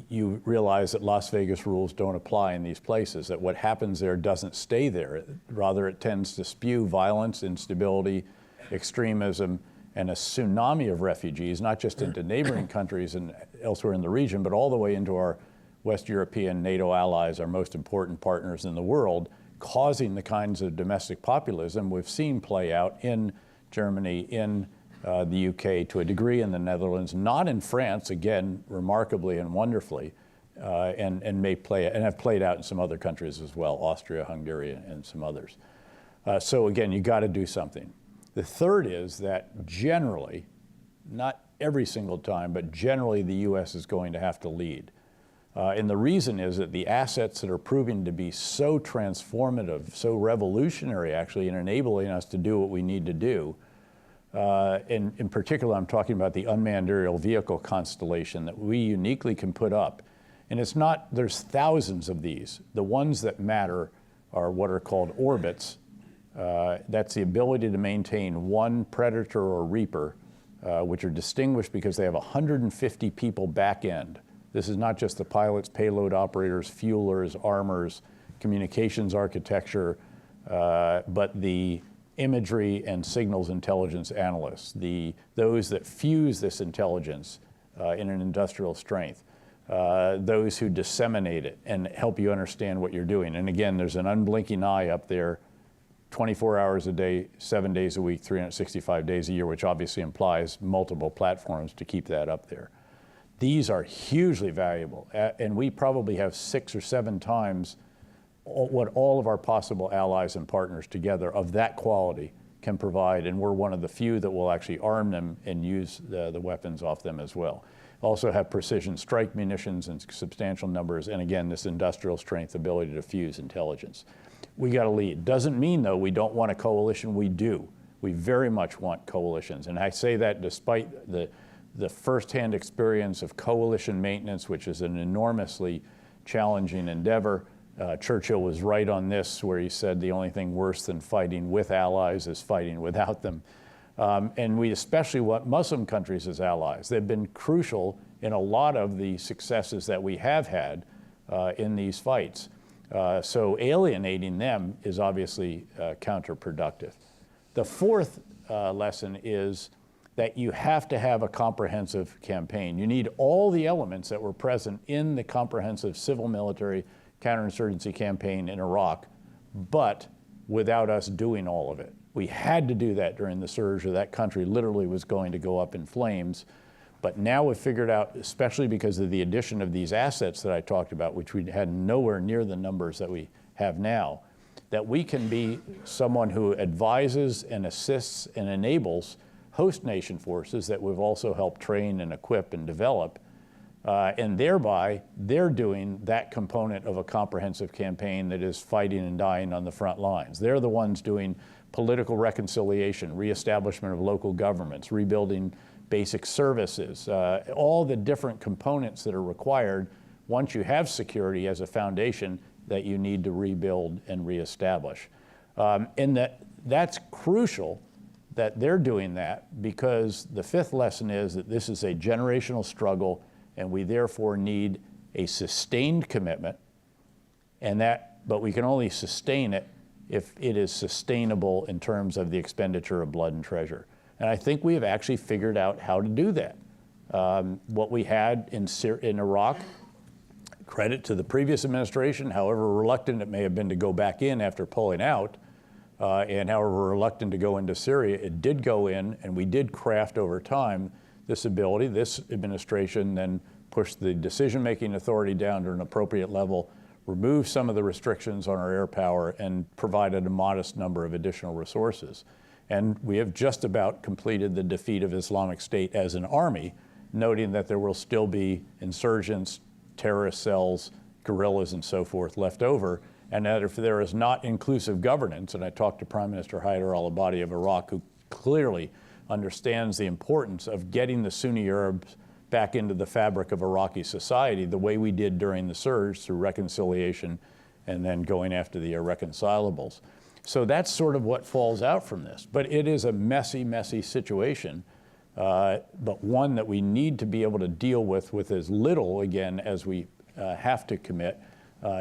you realize that Las Vegas rules don't apply in these places, that what happens there doesn't stay there. Rather, it tends to spew violence, instability, extremism, and a tsunami of refugees, not just into neighboring countries and elsewhere in the region, but all the way into our West European NATO allies, our most important partners in the world, causing the kinds of domestic populism we've seen play out in Germany, in the UK, to a degree in the Netherlands, not in France, again, remarkably and wonderfully, and may play, and have played out in some other countries as well, Austria, Hungary, and some others. So again, you got to do something. The third is that generally, not every single time, but generally the US is going to have to lead. And the reason is that the assets that are proving to be so transformative, so revolutionary actually, in enabling us to do what we need to do, and in particular, I'm talking about the unmanned aerial vehicle constellation that we uniquely can put up. And it's not, there's thousands of these. The ones that matter are what are called orbits. That's the ability to maintain one Predator or Reaper, which are distinguished because they have 150 people back end. This is not just the pilots, payload operators, fuelers, armors, communications architecture, but the imagery and signals intelligence analysts, those that fuse this intelligence in an industrial strength, those who disseminate it and help you understand what you're doing. And again, there's an unblinking eye up there, 24 hours a day, 7 days a week, 365 days a year, which obviously implies multiple platforms to keep that up there. These are hugely valuable, and we probably have 6 or 7 times what all of our possible allies and partners together of that quality can provide, and we're one of the few that will actually arm them and use the weapons off them as well. Also have precision strike munitions in substantial numbers, and again, this industrial strength ability to fuse intelligence. We got to lead. Doesn't mean, though, we don't want a coalition. We do. We very much want coalitions, and I say that despite the firsthand experience of coalition maintenance, which is an enormously challenging endeavor. Churchill was right on this, where he said the only thing worse than fighting with allies is fighting without them. And we especially want Muslim countries as allies. They've been crucial in a lot of the successes that we have had in these fights. So alienating them is obviously counterproductive. The fourth lesson is that you have to have a comprehensive campaign. You need all the elements that were present in the comprehensive civil military counterinsurgency campaign in Iraq, but without us doing all of it. We had to do that during the surge, or that country literally was going to go up in flames. But now we've figured out, especially because of the addition of these assets that I talked about, which we had nowhere near the numbers that we have now, that we can be someone who advises and assists and enables host nation forces that we've also helped train and equip and develop. And thereby, they're doing that component of a comprehensive campaign that is fighting and dying on the front lines. They're the ones doing political reconciliation, reestablishment of local governments, rebuilding basic services, all the different components that are required once you have security as a foundation that you need to rebuild and reestablish. And that's crucial that they're doing that, because the fifth lesson is that this is a generational struggle, and we therefore need a sustained commitment, but we can only sustain it if it is sustainable in terms of the expenditure of blood and treasure. And I think we have actually figured out how to do that. What we had in Iraq, credit to the previous administration, however reluctant it may have been to go back in after pulling out, and however reluctant to go into Syria, it did go in, and we did craft over time this ability. This administration then pushed the decision-making authority down to an appropriate level, removed some of the restrictions on our air power, and provided a modest number of additional resources. And we have just about completed the defeat of Islamic State as an army, noting that there will still be insurgents, terrorist cells, guerrillas, and so forth left over, and that if there is not inclusive governance, and I talked to Prime Minister Haider al-Abadi of Iraq, who clearly understands the importance of getting the Sunni Arabs back into the fabric of Iraqi society the way we did during the surge through reconciliation and then going after the irreconcilables. So that's sort of what falls out from this. But it is a messy, messy situation, but one that we need to be able to deal with as little, again, as we have to commit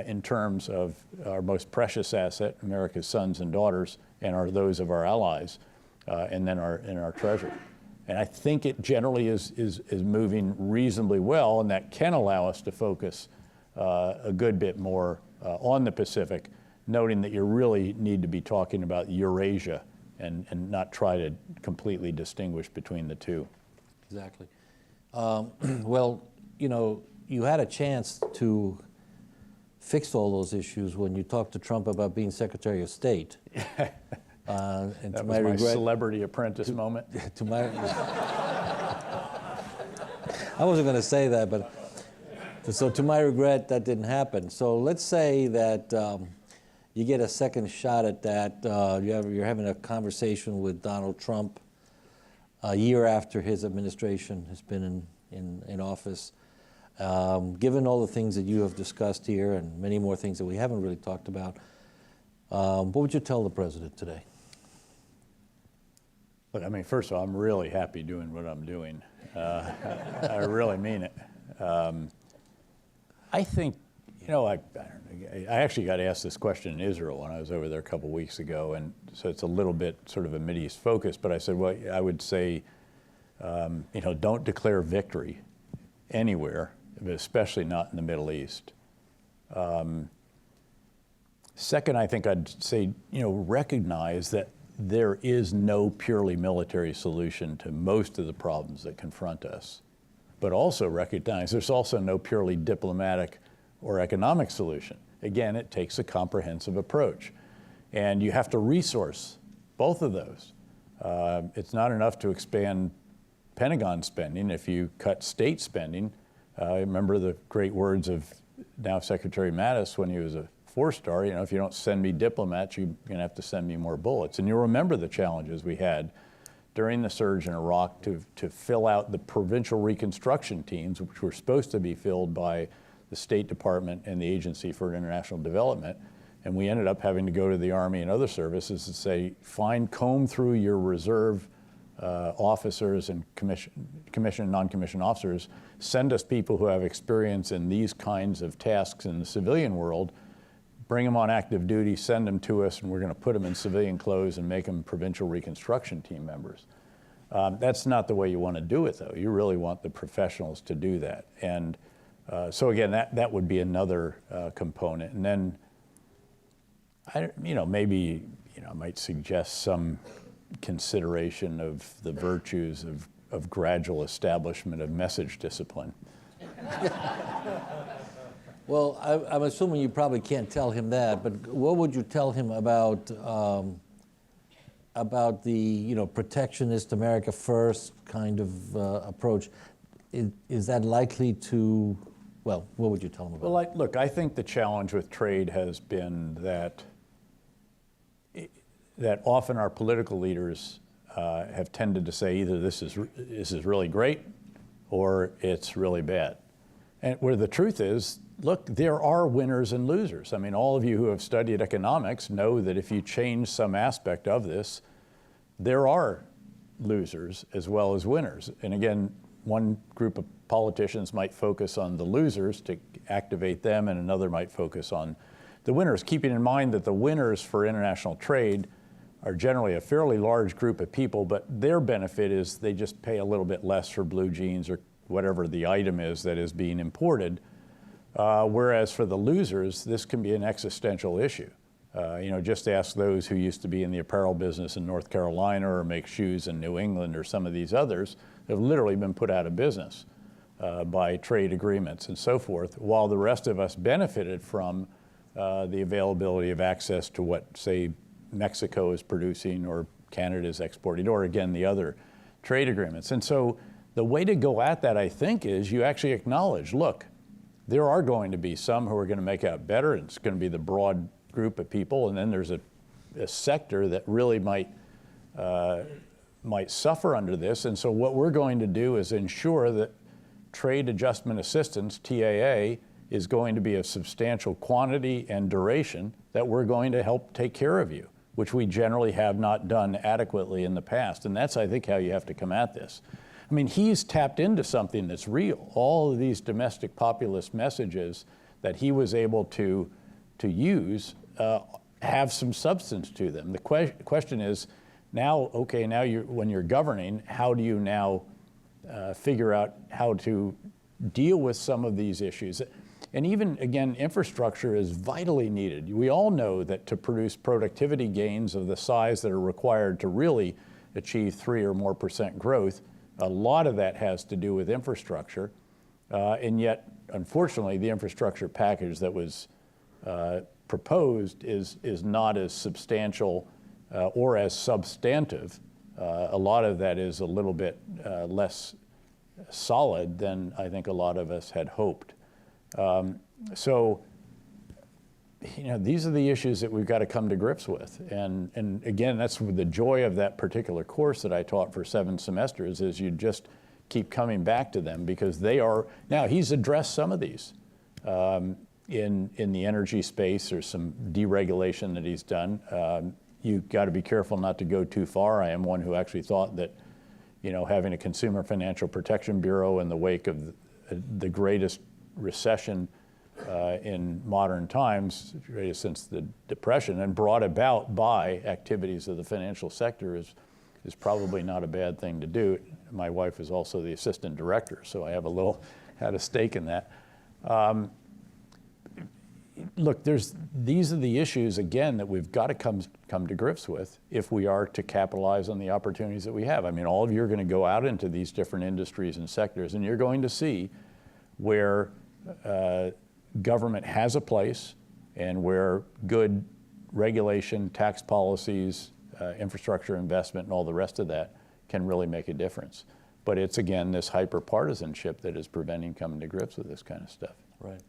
in terms of our most precious asset, America's sons and daughters, and those of our allies, and then our treasure. And I think it generally is moving reasonably well, and that can allow us to focus a good bit more on the Pacific, noting that you really need to be talking about Eurasia and not try to completely distinguish between the two. Exactly. Well, you had a chance to fix all those issues when you talked to Trump about being Secretary of State. And that was my celebrity apprentice moment. To my, I wasn't going to say that, but so to my regret, that didn't happen. So let's say that you get a second shot at that. You're having a conversation with Donald Trump a year after his administration has been in office. Given all the things that you have discussed here and many more things that we haven't really talked about, what would you tell the president today? Look, I mean, first of all, I'm really happy doing what I'm doing. I really mean it. I think, I actually got asked this question in Israel when I was over there a couple weeks ago, and so it's a little bit sort of a Mideast focus, but I said, well, I would say, don't declare victory anywhere, but especially not in the Middle East. Second, I think I'd say, recognize that there is no purely military solution to most of the problems that confront us, but also recognize there's also no purely diplomatic or economic solution. Again, it takes a comprehensive approach, and you have to resource both of those. It's not enough to expand Pentagon spending if you cut state spending. I remember the great words of now Secretary Mattis when he was a four-star, if you don't send me diplomats, you're going to have to send me more bullets. And you'll remember the challenges we had during the surge in Iraq to fill out the provincial reconstruction teams, which were supposed to be filled by the State Department and the Agency for International Development. And we ended up having to go to the Army and other services to say, comb through your reserve officers and commissioned and non-commissioned officers, send us people who have experience in these kinds of tasks in the civilian world, bring them on active duty, send them to us, and we're going to put them in civilian clothes and make them provincial reconstruction team members. That's not the way you want to do it, though. You really want the professionals to do that. And so again, that would be another component. And then, maybe I might suggest some consideration of the virtues of gradual establishment of message discipline. Well, I'm assuming you probably can't tell him that, but what would you tell him about the protectionist America first kind of approach? Is that likely to? Well, what would you tell him about? Well, look, I think the challenge with trade has been that often our political leaders have tended to say either this is really great or it's really bad, and where the truth is, look, there are winners and losers. I mean, all of you who have studied economics know that if you change some aspect of this, there are losers as well as winners. And again, one group of politicians might focus on the losers to activate them, and another might focus on the winners, keeping in mind that the winners for international trade are generally a fairly large group of people, but their benefit is they just pay a little bit less for blue jeans or whatever the item is that is being imported. Whereas for the losers, this can be an existential issue. Just ask those who used to be in the apparel business in North Carolina or make shoes in New England or some of these others have literally been put out of business by trade agreements and so forth, while the rest of us benefited from the availability of access to what, say, Mexico is producing or Canada's exporting, or again, the other trade agreements. And so the way to go at that, I think, is you actually acknowledge, look, there are going to be some who are going to make out better, and it's going to be the broad group of people, and then there's a sector that really might suffer under this. And so what we're going to do is ensure that Trade Adjustment Assistance, TAA, is going to be a substantial quantity and duration that we're going to help take care of you, which we generally have not done adequately in the past. And that's, I think, how you have to come at this. I mean, he's tapped into something that's real. All of these domestic populist messages that he was able to use have some substance to them. The question is, now, okay, now when you're governing, how do you now figure out how to deal with some of these issues? And even, again, infrastructure is vitally needed. We all know that to produce productivity gains of the size that are required to really achieve 3% or more growth, a lot of that has to do with infrastructure. And yet, unfortunately, the infrastructure package that was proposed is not as substantial or as substantive. A lot of that is a little bit less solid than I think a lot of us had hoped. So, you know, these are the issues that we've got to come to grips with. And again, that's the joy of that particular course that I taught for 7 semesters, is you just keep coming back to them, because they are, now he's addressed some of these. In the energy space, there's some deregulation that he's done. You've got to be careful not to go too far. I am one who actually thought that, you know, having a Consumer Financial Protection Bureau in the wake of the greatest recession in modern times, since the Depression, and brought about by activities of the financial sector, is probably not a bad thing to do. My wife is also the assistant director, so I have had a stake in that. Look, these are the issues, again, that we've got to come to grips with if we are to capitalize on the opportunities that we have. I mean, all of you are going to go out into these different industries and sectors, and you're going to see where government has a place, and where good regulation, tax policies, infrastructure investment, and all the rest of that can really make a difference. But it's, again, this hyper-partisanship that is preventing coming to grips with this kind of stuff. Right.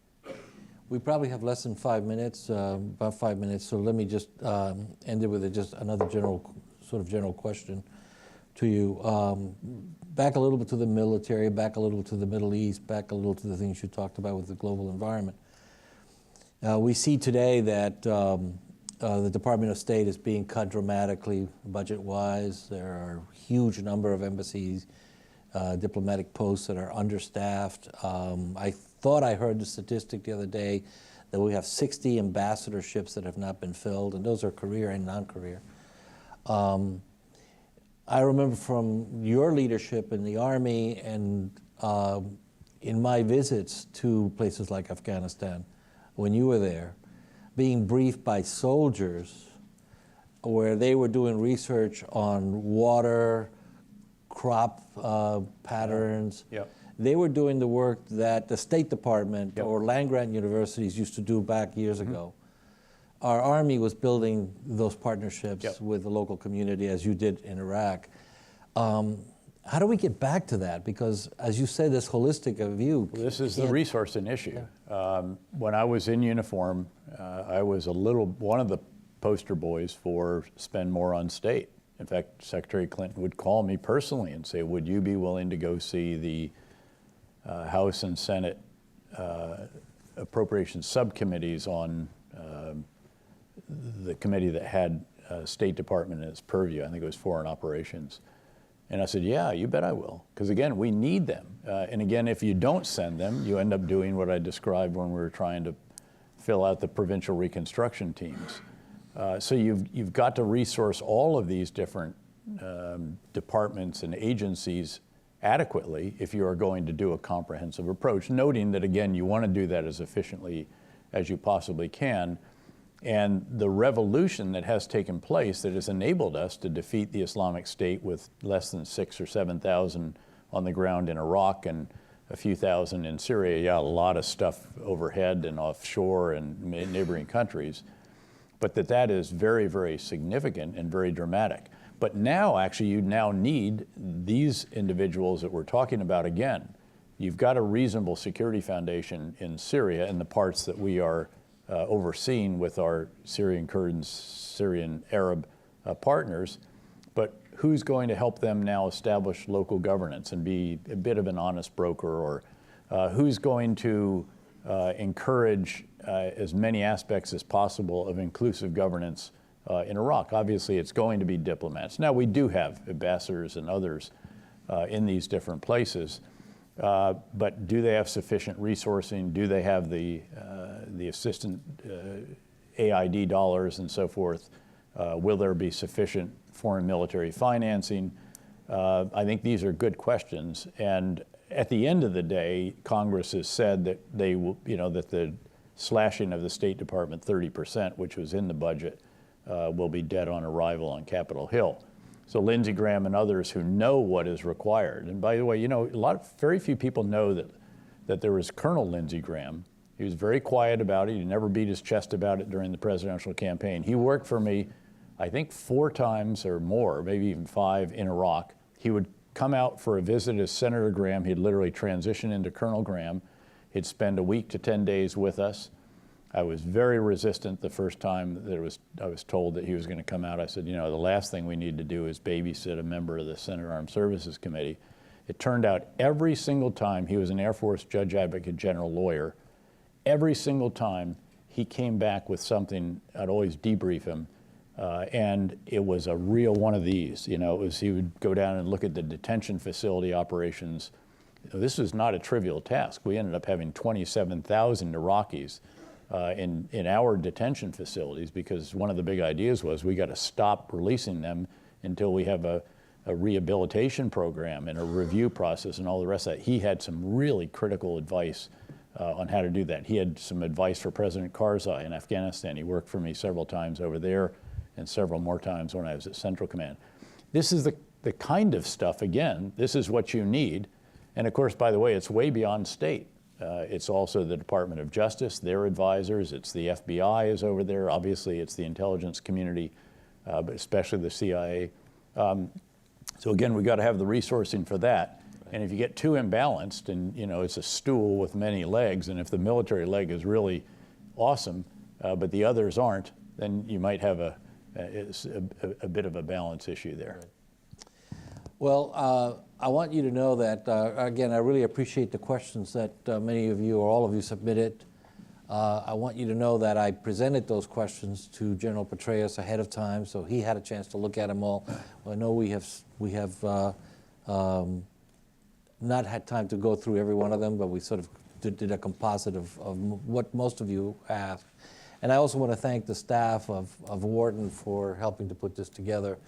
We probably have less than 5 minutes, about 5 minutes, so let me just end it with just another general question to you. Back a little bit to the military, back a little to the Middle East, back a little to the things you talked about with the global environment. We see today that the Department of State is being cut dramatically budget-wise. There are a huge number of embassies, diplomatic posts that are understaffed. I thought I heard the statistic the other day that we have 60 ambassadorships that have not been filled, and those are career and non-career. I remember from your leadership in the Army and in my visits to places like Afghanistan, when you were there, being briefed by soldiers where they were doing research on water, crop patterns. Yep. They were doing the work that the State Department or land-grant universities used to do back years ago. Our Army was building those partnerships with the local community, as you did in Iraq. How do we get back to that? Because, as you say, this holistic view. Well, this is the resourcing issue. When I was in uniform, I was one of the poster boys for spend more on state. In fact, Secretary Clinton would call me personally and say, would you be willing to go see the House and Senate appropriations subcommittees on the committee that had State Department in its purview? I think it was Foreign Operations. And I said, yeah, you bet I will. Because again, we need them. And again, if you don't send them, you end up doing what I described when we were trying to fill out the provincial reconstruction teams. So you've got to resource all of these different departments and agencies adequately if you are going to do a comprehensive approach, noting that, again, you want to do that as efficiently as you possibly can. And the revolution that has taken place that has enabled us to defeat the Islamic State with less than 6,000 or 7,000 on the ground in Iraq and a few thousand in Syria, yeah, a lot of stuff overhead and offshore and neighboring countries, but that is very, very significant and very dramatic. But now, actually, you now need these individuals that we're talking about again. You've got a reasonable security foundation in Syria and the parts that we are overseeing with our Syrian Kurds, Syrian Arab partners. But who's going to help them now establish local governance and be a bit of an honest broker? Or who's going to encourage as many aspects as possible of inclusive governance in Iraq? Obviously, it's going to be diplomats. Now, we do have ambassadors and others in these different places, but do they have sufficient resourcing? Do they have the assistant AID dollars and so forth? Will there be sufficient foreign military financing? I think these are good questions. And at the end of the day, Congress has said that they will, that the slashing of the State Department 30%, which was in the budget, will be dead on arrival on Capitol Hill. So Lindsey Graham and others who know what is required, and by the way, very few people know that there was Colonel Lindsey Graham. He was very quiet about it. He never beat his chest about it during the presidential campaign. He worked for me, I think 4 times or more, maybe even 5 in Iraq. He would come out for a visit as Senator Graham. He'd literally transition into Colonel Graham. He'd spend a week to 10 days with us. I was very resistant the first time that I was told that he was going to come out. I said, the last thing we need to do is babysit a member of the Senate Armed Services Committee. It turned out every single time, he was an Air Force Judge Advocate General lawyer, every single time he came back with something, I'd always debrief him, and it was a real one of these. He would go down and look at the detention facility operations. This was not a trivial task. We ended up having 27,000 Iraqis in our detention facilities, because one of the big ideas was we got to stop releasing them until we have a rehabilitation program and a review process and all the rest of that. He had some really critical advice on how to do that. He had some advice for President Karzai in Afghanistan. He worked for me several times over there and several more times when I was at Central Command. This is the kind of stuff, again, this is what you need. And of course, by the way, it's way beyond state. It's also the Department of Justice, their advisors. It's the FBI is over there. Obviously, it's the intelligence community, but especially the CIA. So again, we've got to have the resourcing for that. Right. And if you get too imbalanced, and it's a stool with many legs, and if the military leg is really awesome, but the others aren't, then you might have a bit of a balance issue there. Right. Well, I want you to know that, again, I really appreciate the questions that many of you or all of you submitted. I want you to know that I presented those questions to General Petraeus ahead of time, so he had a chance to look at them all. I know we have not had time to go through every one of them, but we sort of did a composite of what most of you asked. And I also want to thank the staff of Wharton for helping to put this together,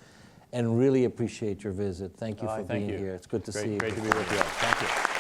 and really appreciate your visit. Thank you for being here. It's good to see you. Great to be with you. Thank you.